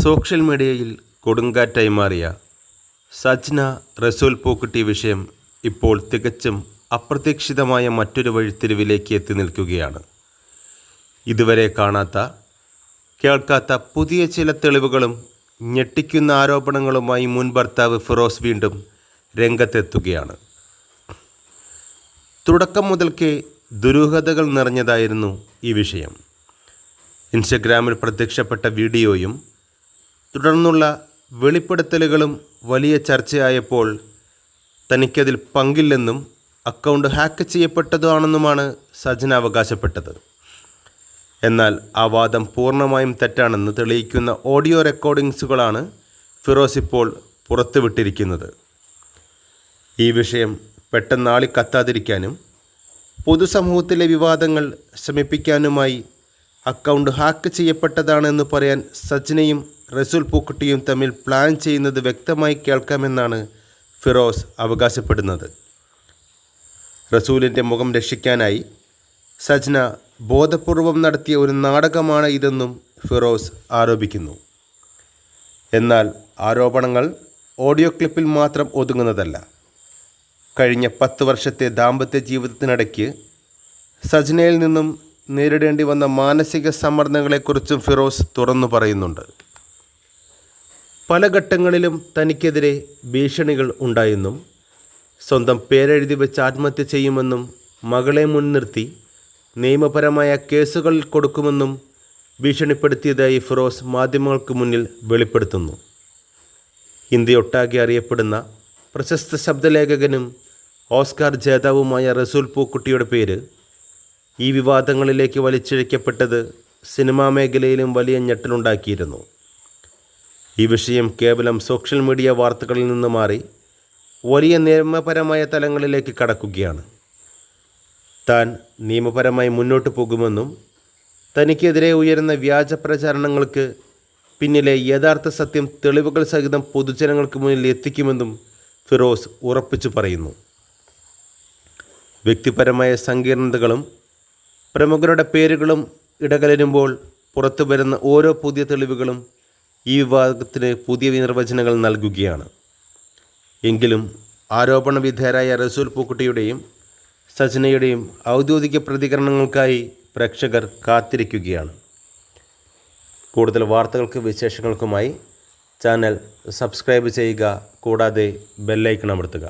Social മീഡിയയിൽ കൊടുങ്കാറ്റായി മാറിയ സജ്ന റസൂൽ പൂക്കുട്ടി വിഷയം ഇപ്പോൾ തികച്ചും അപ്രതീക്ഷിതമായ മറ്റൊരു വഴിത്തിരിവിലേക്ക് എത്തി നിൽക്കുകയാണ്. ഇതുവരെ കാണാത്ത കേൾക്കാത്ത പുതിയ ചില തെളിവുകളും ഞെട്ടിക്കുന്ന ആരോപണങ്ങളുമായി മുൻ ഭർത്താവ് ഫിറോസ് വീണ്ടും രംഗത്തെത്തുകയാണ്. തുടക്കം മുതൽക്കേ ദുരൂഹതകൾ നിറഞ്ഞതായിരുന്നു ഈ വിഷയം. ഇൻസ്റ്റഗ്രാമിൽ പ്രത്യക്ഷപ്പെട്ട വീഡിയോയും തുടർന്നുള്ള വെളിപ്പെടുത്തലുകളും വലിയ ചർച്ചയായപ്പോൾ തനിക്കതിൽ പങ്കില്ലെന്നും അക്കൗണ്ട് ഹാക്ക് ചെയ്യപ്പെട്ടതാണെന്നുമാണ് സജ്ന അവകാശപ്പെട്ടത്. എന്നാൽ ആ വാദം പൂർണ്ണമായും തെറ്റാണെന്ന് തെളിയിക്കുന്ന ഓഡിയോ റെക്കോർഡിങ്സുകളാണ് ഫിറോസ് ഇപ്പോൾ പുറത്തുവിട്ടിരിക്കുന്നത്. ഈ വിഷയം പെട്ടെന്നാളി കത്താതിരിക്കാനും പൊതുസമൂഹത്തിലെ വിവാദങ്ങൾ ശമിപ്പിക്കാനുമായി അക്കൗണ്ട് ഹാക്ക് ചെയ്യപ്പെട്ടതാണെന്ന് പറയാൻ സജ്നയും റസൂൽ പൂക്കുട്ടിയും തമ്മിൽ പ്ലാൻ ചെയ്യുന്നത് വ്യക്തമായി കേൾക്കാമെന്നാണ് ഫിറോസ് അവകാശപ്പെടുന്നത്. റസൂലിൻ്റെ മുഖം രക്ഷിക്കാനായി സജ്ന ബോധപൂർവം നടത്തിയ ഒരു നാടകമാണ് ഇതെന്നും ഫിറോസ് ആരോപിക്കുന്നു. എന്നാൽ ആരോപണങ്ങൾ ഓഡിയോ ക്ലിപ്പിൽ മാത്രം ഒതുങ്ങുന്നതല്ല. കഴിഞ്ഞ 10 വർഷത്തെ ദാമ്പത്യ ജീവിതത്തിനിടയ്ക്ക് സജ്നയിൽ നിന്നും നേരിടേണ്ടി വന്ന മാനസിക സമ്മർദ്ദങ്ങളെക്കുറിച്ചും ഫിറോസ് തുറന്നു പറയുന്നുണ്ട്. പല ഘട്ടങ്ങളിലും തനിക്കെതിരെ ഭീഷണികൾ ഉണ്ടായെന്നും സ്വന്തം പേരെഴുതി വെച്ച് ആത്മഹത്യ ചെയ്യുമെന്നും മകളെ മുൻനിർത്തി നിയമപരമായ കേസുകൾ കൊടുക്കുമെന്നും ഭീഷണിപ്പെടുത്തിയതായി ഫിറോസ് മാധ്യമങ്ങൾക്ക് മുന്നിൽ വെളിപ്പെടുത്തുന്നു. ഇന്ത്യയൊട്ടാകെ അറിയപ്പെടുന്ന പ്രശസ്ത ശബ്ദലേഖകനും ഓസ്കാർ ജേതാവുമായ റസൂൽ പൂക്കുട്ടിയുടെ പേര് ഈ വിവാദങ്ങളിലേക്ക് വലിച്ചിഴക്കപ്പെട്ടത് സിനിമാ മേഖലയിലും വലിയ ഞെട്ടലുണ്ടാക്കിയിരുന്നു. ഈ വിഷയം കേവലം സോഷ്യൽ മീഡിയ വാർത്തകളിൽ നിന്ന് മാറി വലിയ നിയമപരമായ തലങ്ങളിലേക്ക് കടക്കുകയാണ്. താൻ നിയമപരമായി മുന്നോട്ട് പോകുമെന്നും തനിക്കെതിരെ ഉയരുന്ന വ്യാജ പ്രചാരണങ്ങൾക്ക് പിന്നിലെ യഥാർത്ഥ സത്യം തെളിവുകൾ സഹിതം പൊതുജനങ്ങൾക്ക് മുന്നിൽ എത്തിക്കുമെന്നും ഫിറോസ് ഉറപ്പിച്ചു പറയുന്നു. വ്യക്തിപരമായ സങ്കീർണതകളും പ്രമുഖരുടെ പേരുകളും ഇടകലരുമ്പോൾ പുറത്തു വരുന്ന ഓരോ പുതിയ തെളിവുകളും ഈ വിവാദത്തിന് പുതിയ നിർവചനങ്ങൾ നൽകുകയാണ്. എങ്കിലും ആരോപണ വിധേയരായ റസൂൽ പൂക്കുട്ടിയുടെയും സജ്നയുടെയും ഔദ്യോഗിക പ്രതികരണങ്ങൾക്കായി പ്രേക്ഷകർ കാത്തിരിക്കുകയാണ്. കൂടുതൽ വാർത്തകൾക്ക് വിശേഷങ്ങൾക്കുമായി ചാനൽ സബ്സ്ക്രൈബ് ചെയ്യുക. കൂടാതെ ബെല്ലൈക്കൺ അമർത്തുക.